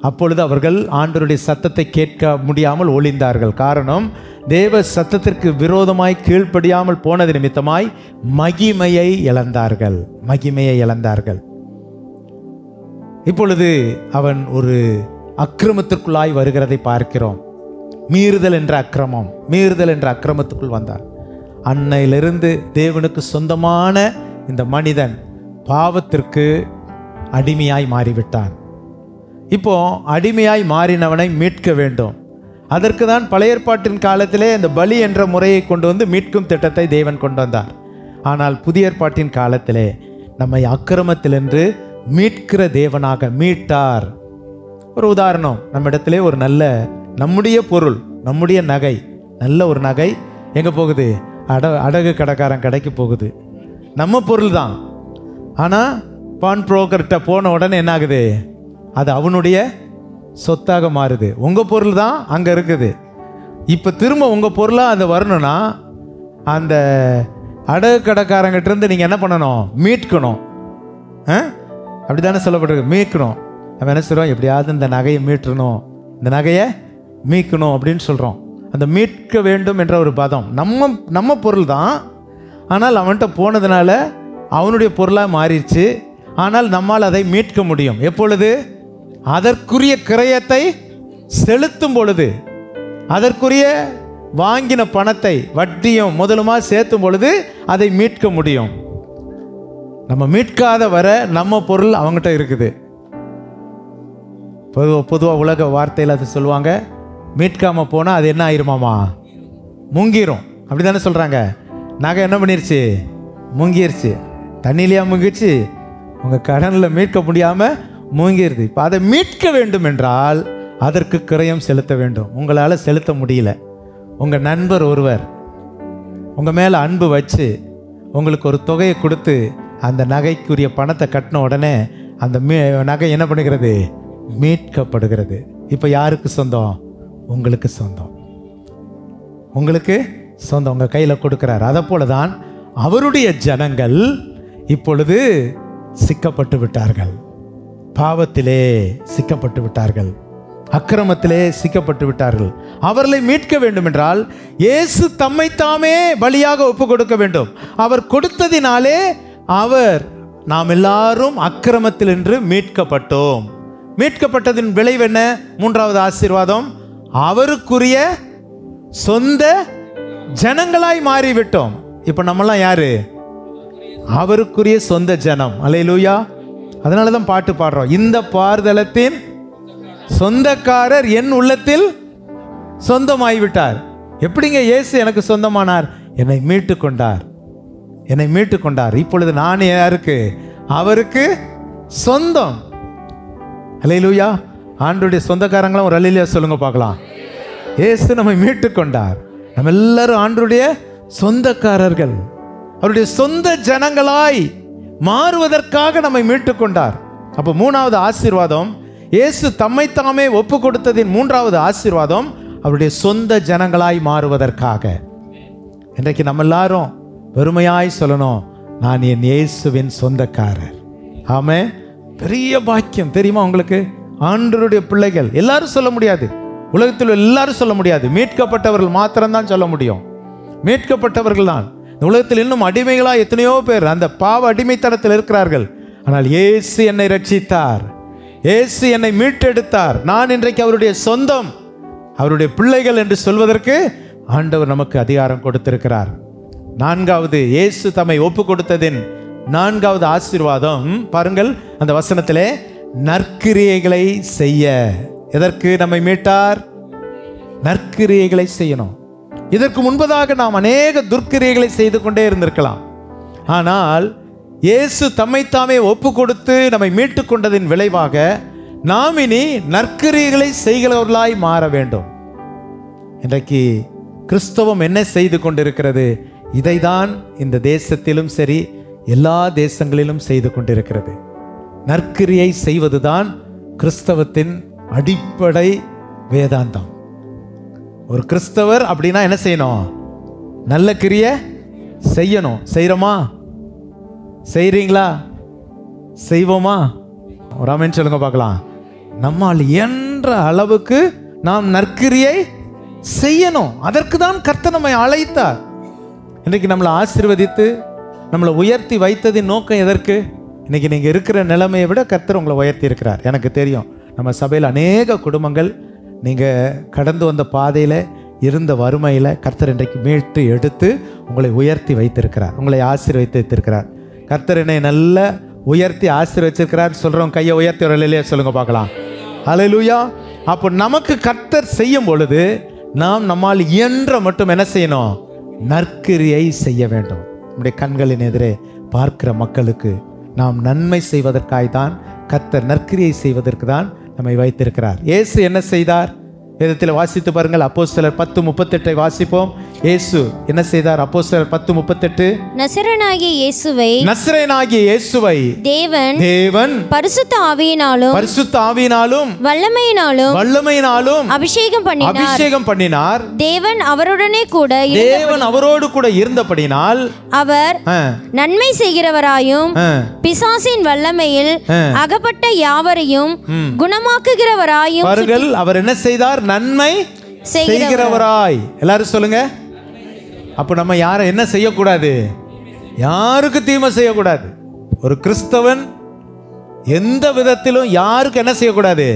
அப்பொழுது அவர்கள் ஆண்டவருடைய சத்தத்தை கேட்க முடியாமல் ஒளிந்தார்கள். காரணம், தேவ சத்தத்திற்கு விரோதமாய் கீழ்ப்படியாமல் போனது நிமித்தமாய் மகிமையை இழந்தார்கள். இப்பொழுது அவன் ஒரு அக்கிரமத்திற்குள்ளாய் வருகிறதை பார்க்கிறோம். மீறுதல் என்ற அக்கிரமத்துக்குள் வந்தான். அன்னையிலிருந்து தேவனுக்கு சொந்தமான இந்த மனிதன் பாவத்திற்கு அடிமையாய் மாறிவிட்டான். இப்போ அடிமையாய் மாறினவனை மீட்க வேண்டும். அதற்கு தான் பழைய ஏற்பாட்டின் காலத்திலே இந்த பலி என்ற முறையை கொண்டு வந்து மீட்கும் திட்டத்தை தேவன் கொண்டு வந்தார். ஆனால் புதிய ஏற்பாட்டின் காலத்திலே நம்மை அக்கிரமத்திலிருந்து மீட்கிற தேவனாக மீட்டார். ஒரு உதாரணம், நம்மிடத்திலே ஒரு நல்ல நம்முடைய பொருள், நம்முடைய நகை, நல்ல ஒரு நகை எங்கே போகுது? அடகு கடைக்காரன் கடைக்கு போகுது. நம்ம பொருள் தான். ஆனால் பான் புரோக்கர்கிட்ட போன உடனே என்ன ஆகுது? அது அவனுடைய சொத்தாக மாறுது. உங்கள் பொருள் தான் அங்கே இருக்குது. இப்போ திரும்ப உங்கள் பொருளாக அது வரணும்னா அந்த அடகு கடைக்காரங்கிட்ட இருந்து நீங்கள் என்ன பண்ணணும்? மீட்கணும். அப்படி தானே சொல்லப்பட்டிருக்கு, மீட்கணும். நம்ம என்ன சொல்கிறோம்? எப்படியாவது இந்த நகையை மீட்டணும், இந்த நகையை மீட்கணும் அப்படின்னு சொல்கிறோம். அந்த மீட்க வேண்டும் என்ற ஒரு பதம் நம்ம பொருள் தான். ஆனால் அவன்கிட்ட போனதுனால அவனுடைய பொருளாக மாறிடுச்சு. ஆனால் நம்மால் அதை மீட்க முடியும். எப்பொழுது? அதற்குரிய கிரயத்தை செலுத்தும் பொழுது, அதற்குரிய வாங்கின பணத்தை வட்டியும் முதலுமா சேர்த்தும் பொழுது அதை மீட்க முடியும். நம்ம மீட்காத வர நம்ம பொருள் அவங்ககிட்ட இருக்குது. பொதுவாக உலக வார்த்தையில் அது சொல்லுவாங்க, மீட்காமல் போனால் அது என்ன ஆயிருமாமா? முங்கிரும். அப்படி தானே சொல்கிறாங்க. நகை என்ன பண்ணிருச்சு? முங்கிருச்சு. தண்ணியிலையா முங்கிருச்சு? உங்கள் கடனில் மீட்க முடியாமல் மூங்கிருது. இப்போ அதை மீட்க வேண்டும் என்றால் அதற்கு கிரயம் செலுத்த வேண்டும். உங்களால் செலுத்த முடியல. உங்கள் நண்பர் ஒருவர் உங்கள் மேலே அன்பு வச்சு உங்களுக்கு ஒரு தொகையை கொடுத்து அந்த நகைக்குரிய பணத்தை கட்டின உடனே அந்த நகை என்ன பண்ணுகிறது? மீட்கப்படுகிறது. இப்போ யாருக்கு சொந்தம்? உங்களுக்கு சொந்தம். உங்கள் கையில் கொடுக்கிறார். அதை போல தான் அவருடைய ஜனங்கள் இப்பொழுது சிக்கப்பட்டு விட்டார்கள். பாவத்திலே சிக்கப்பட்டு விட்டார்கள், அக்கிரமத்திலே சிக்கப்பட்டு விட்டார்கள். அவர்களை மீட்க வேண்டும் என்றால் இயேசு தம்மைத்தாமே பலியாக ஒப்பு கொடுக்க வேண்டும். அவர் கொடுத்ததினாலே நாம் எல்லாரும் அக்கிரமத்தில் என்று மீட்கப்பட்டோம். மீட்கப்பட்டதின் விளைவு என்ன? மூன்றாவது ஆசீர்வாதம், அவருக்குரிய சொந்த ஜனங்களாய் மாறிவிட்டோம். இப்ப நம்மலாம் யாரு? அவருக்குரிய சொந்த ஜனம். அல்லேலூயா. அதனாலதான் பாட்டு பாடுறோம், இந்த பார்தலத்தின் சொந்தக்காரர் என் உள்ளத்தில் சொந்தமாகிவிட்டார். எப்படிங்க இயேசு எனக்கு சொந்தமானார்? என்னை மீட்டு கொண்டார். இப்பொழுது நான் யாருக்கு? அவருக்கு சொந்தம். அல்லேலூயா. ஆண்டவருடைய சொந்தக்காரங்களும் ஒரு அல்லேலூயா சொல்லுங்க பார்க்கலாம். இயேசு நம்மை மீட்டு கொண்டார். நம்ம எல்லாரும் ஆண்டவருடைய சொந்தக்காரர்கள். அவருடைய சொந்த ஜனங்களாய் மாறுவதற்காக நம்மை மீட்டு கொண்டார். அப்போ மூணாவது ஆசீர்வாதம், இயேசு தம்மைத்தாமே ஒப்பு கொடுத்ததின் மூன்றாவது ஆசீர்வாதம், அவருடைய சொந்த ஜனங்களாய் மாறுவதற்காக. இன்றைக்கு நம்ம எல்லாரும் பெருமையாய் சொல்லணும், நான் என் இயேசுவின் சொந்தக்காரர். ஆமே. பெரிய பாக்கியம் தெரியுமா உங்களுக்கு? ஆண்டவருடைய பிள்ளைகள் எல்லாரும் சொல்ல முடியாது, உலகத்தில் எல்லாரும் சொல்ல முடியாது. மீட்கப்பட்டவர்கள் மாத்திரம்தான் சொல்ல முடியும். மீட்கப்பட்டவர்கள் தான். இந்த உலகத்தில் இன்னும் அடிமைகளா எத்தனையோ பேர் அந்த பாவ அடிமைத்தனத்தில் இருக்கிறார்கள். ஆனால் இயேசு என்னை ரட்சித்தார், இயேசு என்னை மீட்டெடுத்தார், நான் இன்றைக்கு அவருடைய சொந்தம், அவருடைய பிள்ளைகள் என்று சொல்வதற்கு ஆண்டவர் நமக்கு அதிகாரம் கொடுத்திருக்கிறார். நான்காவது, இயேசு தம்மை ஒப்பு கொடுத்ததின் நான்காவது ஆசீர்வாதம் பாருங்கள் அந்த வசனத்திலே, நற்கிரியைகளை செய்ய. எதற்கு நம்மை மீட்டார்? நற்கிரியைகளை செய்யணும். இதற்கு முன்பதாக நாம் அநேக துர்க்கிரியைகளை செய்து கொண்டே இருந்திருக்கலாம். ஆனால் இயேசு தம்மைத்தாமே ஒப்பு கொடுத்து நம்மை மீட்டு கொண்டதின் விளைவாக நாம் இனி நற்கிரியைகளை செய்கிறவர்களாய் மாற வேண்டும். இன்றைக்கு கிறிஸ்தவம் என்ன செய்து கொண்டிருக்கிறது? இதைதான் இந்த தேசத்திலும் சரி எல்லா தேசங்களிலும் செய்து கொண்டிருக்கிறது. நற்கிரியை செய்வதுதான் கிறிஸ்தவத்தின் அடிப்படை வேதாந்தம். ஒரு கிறிஸ்தவர் அப்படின்னா என்ன செய்யணும்? நல்ல கிரியை செய்யணும். செய்கிறோமா? செய்கிறீங்களா? செய்வோமா? ஒரு ஆமென் சொல்லுங்க பார்க்கலாம். நம்மால் என்ற அளவுக்கு நாம் நற்கிரியை செய்யணும். அதற்கு தான் கர்த்தர் நம்மை அழைத்தார். இன்றைக்கு நம்மளை ஆசீர்வதித்து நம்மளை உயர்த்தி வைத்ததின் நோக்கம் எதற்கு? இன்னைக்கு நீங்கள் இருக்கிற நிலைமையை விட கர்த்தர் உங்களை உயர்த்தி இருக்கிறார். எனக்கு தெரியும், நம்ம சபையில் அநேக குடும்பங்கள் நீங்கள் கடந்து வந்த பாதையில் இருந்த வறுமையில் கர்த்தர் இன்றைக்கு மீட்டு எடுத்து உங்களை உயர்த்தி வைத்திருக்கிறார், உங்களை ஆசீர்வதித்து வைத்திருக்கிறார். கர்த்தர் என்னை நல்ல உயர்த்தி ஆசீர்வதிச்சிருக்கிறார் சொல்கிறோம். கையை உயர்த்தி ஒரு இல்லையா சொல்லுங்க பார்க்கலாம். ஹல்லேலூயா. அப்போ நமக்கு கர்த்தர் செய்யும் பொழுது நாம் நம்மால் இயன்ற மட்டும் என்ன செய்யணும்? நற்கிரியை செய்ய வேண்டும். நம்முடைய கண்களின் எதிரே பார்க்கிற மக்களுக்கு நாம் நன்மை செய்வதற்காய் தான் கர்த்தர் நற்கிரியை செய்வதற்கு தான் நம்மை வைத்திருக்கிறார். இயேசு என்ன செய்தார்? வேதத்தில் வாசித்து பாருங்கள். அப்போஸ்தலர் 10:38 வாசிப்போம். இயேசு என்ன செய்தார்? அப்போஸ்தலர் 10:38. நசரேயனாகிய இயேசுவை தேவன் பரிசுத்த ஆவியினாலும் வல்லமையினாலும் அபிஷேகம் பண்ணினார். தேவன் அவரோடு கூட இருந்தபடினால் அவர் நன்மை செய்கிறவராயும் பிசாசின் வல்லமையில் அகப்பட்ட யாவரையும் குணமாக்குகிறவராயும். பாருங்கள், அவர் என்ன செய்தார்? நன்மை செய்கிறவராய். எல்லாரும் சொல்லுங்க. அப்ப நம்ம யாரை என்ன செய்யக்கூடாது? யாருக்கு தீமை செய்யக்கூடாது. ஒரு கிறிஸ்தவன் எந்த விதத்திலும் யாருக்கு என்ன செய்யக்கூடாது?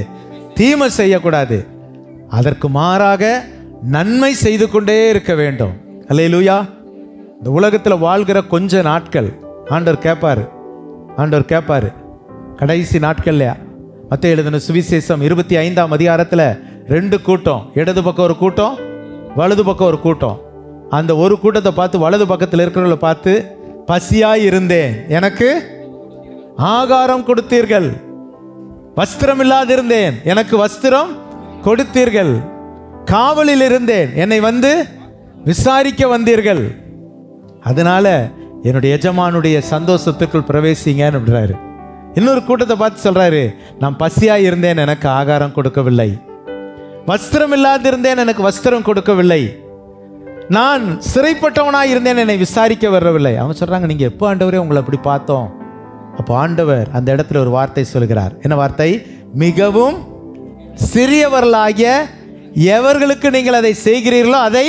தீமை செய்யக்கூடாது. அதற்கு மாறாக நன்மை செய்து கொண்டே இருக்க வேண்டும். அல்லேலூயா. இந்த உலகத்தில் வாழ்கிற கொஞ்ச நாட்கள் ஆண்டவர் கேட்பாரு. கடைசி நாட்கள்லையா மத்தேயு எழுதின சுவிசேஷம் 25ஆம் அதிகாரத்தில் 2 கூட்டம், இடது பக்கம் ஒரு கூட்டம், வலது பக்கம் ஒரு கூட்டம். அந்த ஒரு கூட்டத்தை பார்த்து வலது பக்கத்தில் இருக்கிறவங்களை பார்த்து, பசியாய் இருந்தேன், எனக்கு ஆகாரம் கொடுத்தீர்கள். வஸ்திரம் இல்லாதிருந்தேன், எனக்கு வஸ்திரம் கொடுத்தீர்கள். காவலில் இருந்தேன், என்னை வந்து விசாரிக்க வந்தீர்கள். அதனால என்னுடைய எஜமானுடைய சந்தோஷத்துக்குள் பிரவேசிங்கன்னு அப்படின்றாரு. இன்னொரு கூட்டத்தை பார்த்து சொல்றாரு, நான் பசியாய் இருந்தேன், எனக்கு ஆகாரம் கொடுக்கவில்லை. வஸ்திரம் இல்லாதிருந்தேன், எனக்கு வஸ்திரம் கொடுக்கவில்லை. நான் சிறைப்பட்டவனாய் இருந்தேன், என்னை விசாரிக்க வரவில்லை. அவங்க சொல்றாங்க, நீங்க எப்போ ஆண்டவரே உங்களை அப்படி பார்த்தோம்? அப்போ ஆண்டவர் அந்த இடத்துல ஒரு வார்த்தை சொல்கிறார். என்ன வார்த்தை? மிகவும் சிறியவர்களாகிய எவர்களுக்கு நீங்கள் அதை செய்கிறீர்களோ அதை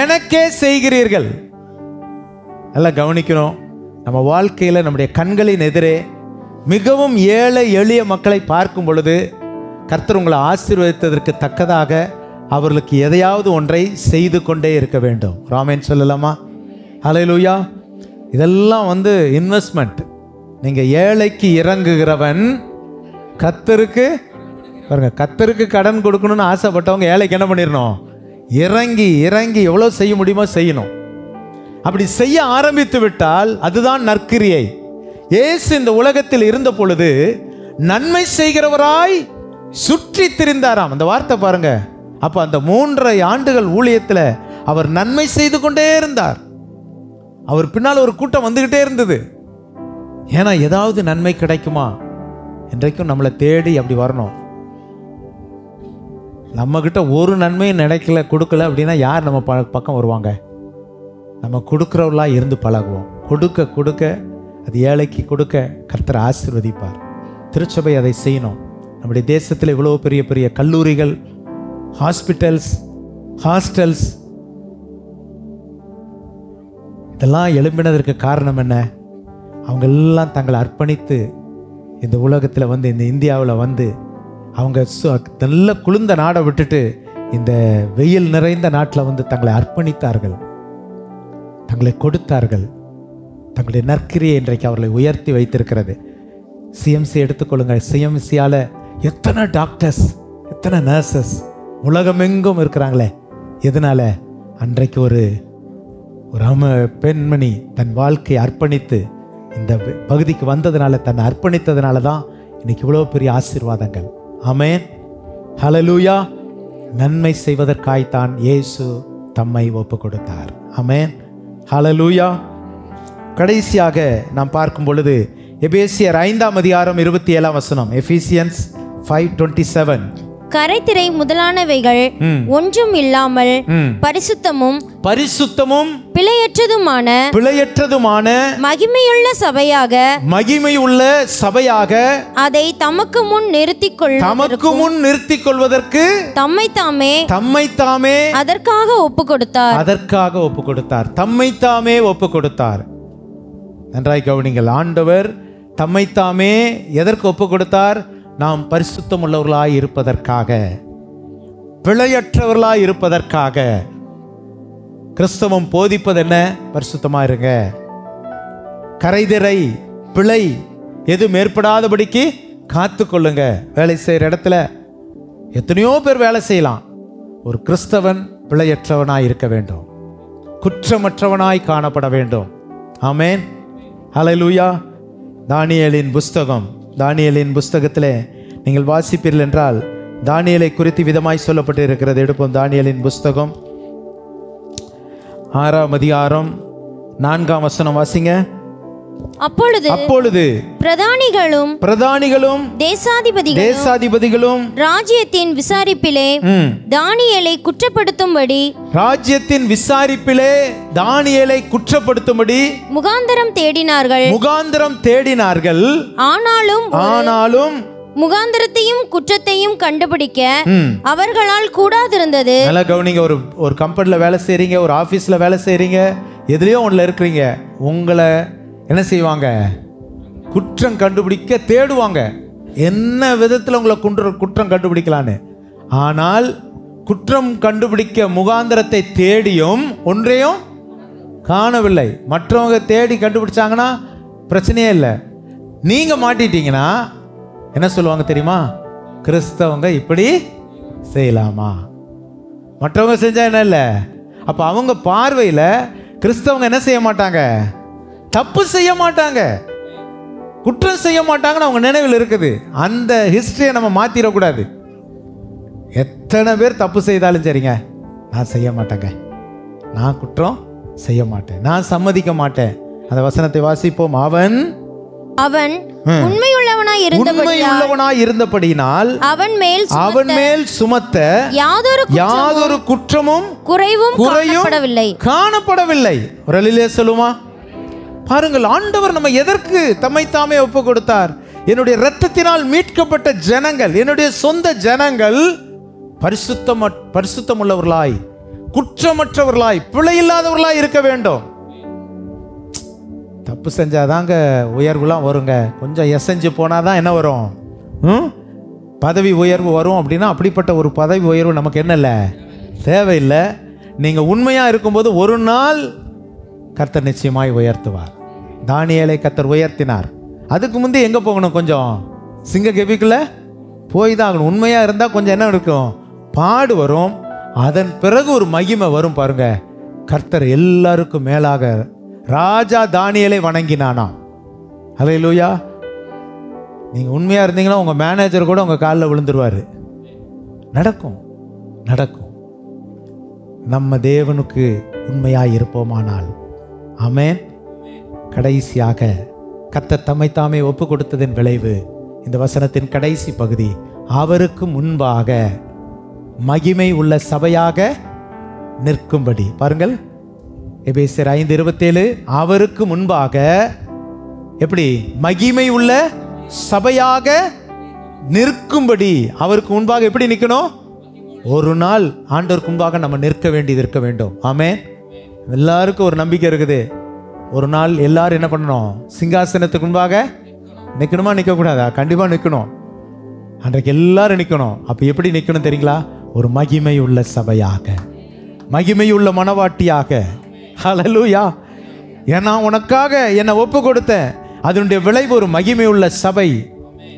எனக்கே செய்கிறீர்கள். நல்லா கவனிக்கணும். நம்ம வாழ்க்கையில் நம்முடைய கண்களின் எதிரே மிகவும் ஏழை எளிய மக்களை பார்க்கும் பொழுது கர்த்தர் உங்களை ஆசீர்வதித்ததற்கு தக்கதாக அவர்களுக்கு எதையாவது ஒன்றை செய்து கொண்டே இருக்க வேண்டும். ராமேன் சொல்லலாமா? ஹல்லேலூயா. இதெல்லாம் இன்வெஸ்ட்மெண்ட். நீங்கள் ஏழைக்கு இறங்குகிறவன் கர்த்தருக்கு பாருங்க, கர்த்தருக்கு கடன் கொடுக்கணும்னு ஆசைப்பட்டவங்க ஏழைக்கு என்ன பண்ணிடணும்? இறங்கி எவ்வளோ செய்ய முடியுமோ செய்யணும். அப்படி செய்ய ஆரம்பித்து விட்டால் அதுதான் நற்கிரியை. இயேசு இந்த உலகத்தில் இருந்த பொழுது நன்மை செய்கிறவராய் சுற்றி திரிந்தாராம். அந்த வார்த்தை பாருங்க. அப்ப அந்த 3.5 ஆண்டுகள் ஊழியத்தில் அவர் நன்மை செய்து கொண்டே இருந்தார். அவர் பின்னால் ஒரு கூட்டம் வந்துகிட்டே இருந்தது. ஏன்னா ஏதாவது நன்மை கிடைக்குமா? இன்றைக்கும் நம்மளை தேடி அப்படி வரணும். நம்ம கிட்ட ஒரு நன்மையும் கிடைக்கல, கொடுக்கல அப்படின்னா யார் நம்ம பக்கம் வருவாங்க? நம்ம கொடுக்கிறவர்களா இருந்து பழகுவோம். கொடுக்க அது ஏழைக்கு கொடுக்க கர்த்தர் ஆசீர்வதிப்பார். திருச்சபை அதை செய்யணும். நம்முடைய தேசத்தில் இவ்வளோ பெரிய பெரிய கல்லூரிகள், ஹாஸ்பிட்டல்ஸ், ஹாஸ்டல்ஸ் இதெல்லாம் எழும்பினதற்கு காரணம் என்ன? அவங்க எல்லாம் தங்களை அர்ப்பணித்து இந்த உலகத்தில் வந்து, இந்த இந்தியாவில் வந்து அவங்க நல்ல குளிர்ந்த நாடை விட்டுட்டு இந்த வெயில் நிறைந்த நாட்டில் வந்து தங்களை அர்ப்பணித்தார்கள், தங்களை கொடுத்தார்கள். தங்களுடைய நற்கிரியை இன்றைக்கு அவர்களை உயர்த்தி வைத்திருக்கிறது. சிஎம்சி எடுத்துக்கொள்ளுங்க. சிஎம்சியால் எத்தனை டாக்டர்ஸ், எத்தனை நர்சஸ் உலகமெங்கும் இருக்கிறாங்களே. எதனால? அன்றைக்கு ஒரு பெண்மணி தன் வாழ்க்கையை அர்ப்பணித்து இந்த பகுதிக்கு வந்ததுனால, தன்னை அர்ப்பணித்ததுனால தான் இன்னைக்கு இவ்வளோ பெரிய ஆசீர்வாதங்கள். ஆமென், ஹல்லேலூயா. நன்மை செய்வதற்காய்த்தான் இயேசு தம்மை ஒப்பு கொடுத்தார். ஆமென், ஹல்லேலூயா. கடைசியாக நாம் பார்க்கும் பொழுது எபேசியர் 5ஆம் அதிகாரம் 27ஆம் வசனம். எபேசியன்ஸ் 5:27. கரைத்திரை முதலானவைகள் ஒன்றும் இல்லாமல் பரிசுத்தமும் பிழையற்றதுமான மகிமையுள்ள சபையாக அதை தமக்கு முன் நிறுத்திக் கொள்வதற்கு தம்மைத்தாமே அதற்காக ஒப்பு கொடுத்தார். தம்மைத்தாமே ஒப்பு கொடுத்தார். நன்றாய் கவனிங்கள். ஆண்டவர் தம்மைத்தாமே எதற்கு ஒப்பு கொடுத்தார்? நாம் பரிசுத்தம் உள்ளவர்களாய் இருப்பதற்காக, பிழையற்றவர்களாய் இருப்பதற்காக. கிறிஸ்தவம் போதிப்பது என்ன? பரிசுத்தமா இருங்க, கரைதிரை பிழை எதுவும் ஏற்படாதபடிக்கு காத்து கொள்ளுங்க. வேலை செய்கிற இடத்துல எத்தனையோ பேர் வேலை செய்யலாம். ஒரு கிறிஸ்தவன் பிழையற்றவனாய் இருக்க வேண்டும், குற்றமற்றவனாய் காணப்பட வேண்டும். ஆமென், ஹல்லேலூயா. தானியேலின் புஸ்தகத்திலே நீங்கள் வாசிப்பீர்கள் என்றால், தானியேலை குறித்து விதமாய் சொல்லப்பட்டு இருக்கிறது. எடுப்போம். தானியேலின் புஸ்தகம் 6ஆம் அதிகாரம் 4ஆம் வசனம் வாசிங்க. அப்பொழுது பிரதானிகளும் தேசாதிபதிகளும் ராஜ்யத்தின் விசாரிப்பிலே தானியேலை குற்றப்படுத்தும்படி முகாந்தரம் தேடினார்கள். ஆனாலும் முகாந்தரத்தையும் குற்றத்தையும் கண்டுபிடிக்க அவர்களால் கூடாதிருந்தது. நல்லா கவனிங்க. ஒரு கம்பெனில வேலை செய்றீங்க, ஒரு ஆபீஸ்ல வேலை செய்றீங்க, எதுலயோ ஒண்ணுல இருக்கிறீங்க. உங்களை என்ன செய்வாங்க? குற்றம் கண்டுபிடிக்க தேடுவாங்க. என்ன விதத்தில் உங்களை குற்றம் கண்டுபிடிக்கலான்னு. ஆனால் குற்றம் கண்டுபிடிக்க முகாந்திரத்தை தேடியும் ஒன்றையும் காணவில்லை. மற்றவங்க தேடி கண்டுபிடிச்சாங்கன்னா பிரச்சனையே இல்லை. நீங்க மாட்டிட்டீங்கன்னா என்ன சொல்லுவாங்க தெரியுமா? கிறிஸ்தவங்க இப்படி செய்யலாமா? மற்றவங்க செஞ்சா என்ன இல்லை. அப்ப அவங்க பார்வையில் கிறிஸ்தவங்க என்ன செய்ய மாட்டாங்க? தப்பு செய்ய மாட்டாங்க, குற்றம் செய்ய மாட்டாங்கன்னு அவங்க நினைவில் இருக்குது. அந்த ஹிஸ்டரியை நம்ம மாத்திரக்கூடாது. எத்தனை பேர் தப்பு செய்தாலும் சரிங்க, நான் செய்ய மாட்டேங்க, நான் குற்றம் செய்ய மாட்டேன், நான் சம்மதிக்க மாட்டேன். அந்த வசனத்தை வாசிப்போம். அவன் உண்மையுள்ளவனாய் இருந்தபடியினால் அவன் மேல் சுமத்த யாதொரு குற்றமும் குறையும் காணப்படவில்லை. ஒரு அல்லேலூயா சொல்லுமா? பாருங்கள், ஆண்டவர் நம்ம எதற்கு தம்மைத்தாமே ஒப்பு கொடுத்தார்? என்னுடைய இரத்தத்தினால் மீட்கப்பட்ட ஜனங்கள், என்னுடைய சொந்த ஜனங்கள் பரிசுத்தம் உள்ளவர்களாய், குற்றமற்றவர்களாய், பிழையில்லாதவர்களாய் இருக்க வேண்டும். தப்பு செஞ்சாதாங்க உயர்வுலாம் வருங்க. கொஞ்சம் எசைஞ்சு போனாதான் என்ன வரும்? பதவி உயர்வு வரும். அப்படின்னா அப்படிப்பட்ட ஒரு பதவி உயர்வு நமக்கு என்ன இல்லை, தேவையில்லை. நீங்க உண்மையா இருக்கும்போது ஒரு நாள் கர்த்தர் நிச்சயமாய் உயர்த்துவார். தானியேலை கர்த்தர் உயர்த்தினார். அதுக்கு முந்தைய எங்க போகணும்? கொஞ்சம் சிங்க கெபிக்குள்ள போய் தான் ஆகணும். உண்மையா இருந்தா கொஞ்சம் என்ன இருக்கும்? பாடு வரும். அதன் பிறகு ஒரு மகிமை வரும். பாருங்க, கர்த்தர் எல்லாருக்கும் மேலாக ராஜா தானியேலை வணங்கினானாம். அல்லேலூயா. நீங்க உண்மையா இருந்தீங்கன்னா உங்க மேனேஜர் கூட உங்க காலில் விழுந்துருவாரு. நடக்கும். நம்ம தேவனுக்கு உண்மையாய் இருப்போமானால். ஆமென். கடைசியாக கர்த்தர் தம்மைத்தாமே ஒப்பு கொடுத்ததின் விளைவு இந்த வசனத்தின் கடைசி பகுதி. அவருக்கு முன்பாக மகிமை உள்ள சபையாக நிற்கும்படி. பாருங்கள், எபேசியர் 5:27. அவருக்கு முன்பாக எப்படி? மகிமை உள்ள சபையாக நிற்கும்படி அவருக்கு முன்பாக எப்படி நிற்கணும்? ஒரு நாள் ஆண்டவருக்கு முன்பாக நம்ம நிற்க வேண்டியது இருக்க வேண்டும். ஆமென். எல்லாருக்கும் ஒரு நம்பிக்கை இருக்குது. ஒரு நாள் எல்லாரும் என்ன பண்ணணும்? சிங்காசனத்துக்கு முன்பாக நிற்கணுமா நிற்கக்கூடாதா? கண்டிப்பாக நிற்கணும். அன்றைக்கு எல்லாரும் நிற்கணும். அப்போ எப்படி நிற்கணும் தெரியுங்களா? ஒரு மகிமை உள்ள சபையாக, மகிமை உள்ள மனவாட்டியாக. ஹல்லேலூயா. ஏன்னா உனக்காக என்னை ஒப்பு கொடுத்தேன், அதனுடைய விளைவு ஒரு மகிமை உள்ள சபை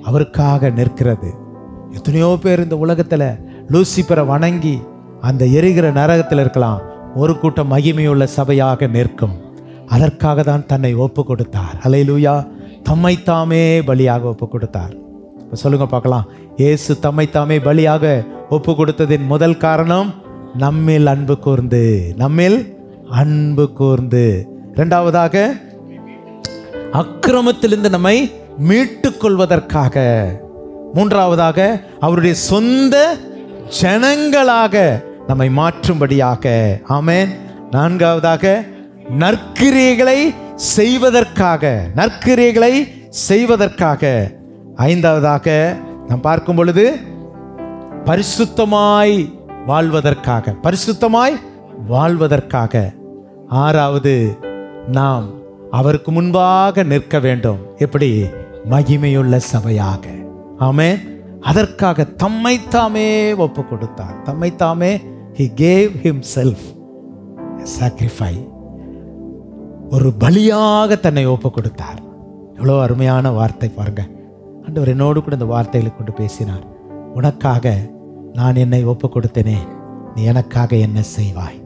அவருக்காக நிற்கிறது. எத்தனையோ பேர் இந்த உலகத்தில் லூசிபரை வணங்கி அந்த எரிகிற நரகத்தில் இருக்கலாம். ஒரு கூட்டம் மகிமையுள்ள சபையாக நிற்கும். அதற்காக தான் தன்னை ஒப்பு கொடுத்தார். ஹல்லேலூயா. தம்மைத்தாமே பலியாக ஒப்பு கொடுத்தார். இப்போ சொல்லுங்க பார்க்கலாம், இயேசு தம்மைத்தாமே பலியாக ஒப்பு கொடுத்ததின் முதல் காரணம் நம்மில் அன்பு கூர்ந்து, நம்மில் அன்பு கூர்ந்து. இரண்டாவதாக அக்கிரமத்திலிருந்து நம்மை மீட்டுக் கொள்வதற்காக. மூன்றாவதாக அவருடைய சொந்த ஜனங்களாக நம்மை மாற்றும்படியாக. ஆமென். நான்காவதாக நற்கிரியைகளை செய்வதற்காக, நற்கிரியைகளை செய்வதற்காக. ஐந்தாவதாக நாம் பார்க்கும் பொழுது பரிசுத்தமாய் வாழ்வதற்காக, பரிசுத்தமாய் வாழ்வதற்காக. ஆறாவது நாம் அவருக்கு முன்பாக நிற்க வேண்டும். எப்படி? மகிமையுள்ள சபையாக. ஆமென். அதற்காக தம்மைத்தாமே ஒப்பு கொடுத்தார். தம்மைத்தாமே he gave himself a sacrifice. ஒரு பலியாக தன்னை ஒப்பு கொடுத்தார். எவ்வளோ அருமையான வார்த்தை பாருங்க. ஆண்டவர் என்னோடு கூட இந்த வார்த்தைகளை கொண்டு பேசினார். உனக்காக நான் என்னை ஒப்பு கொடுத்தேனே, நீ எனக்காக என்ன செய்வாய்?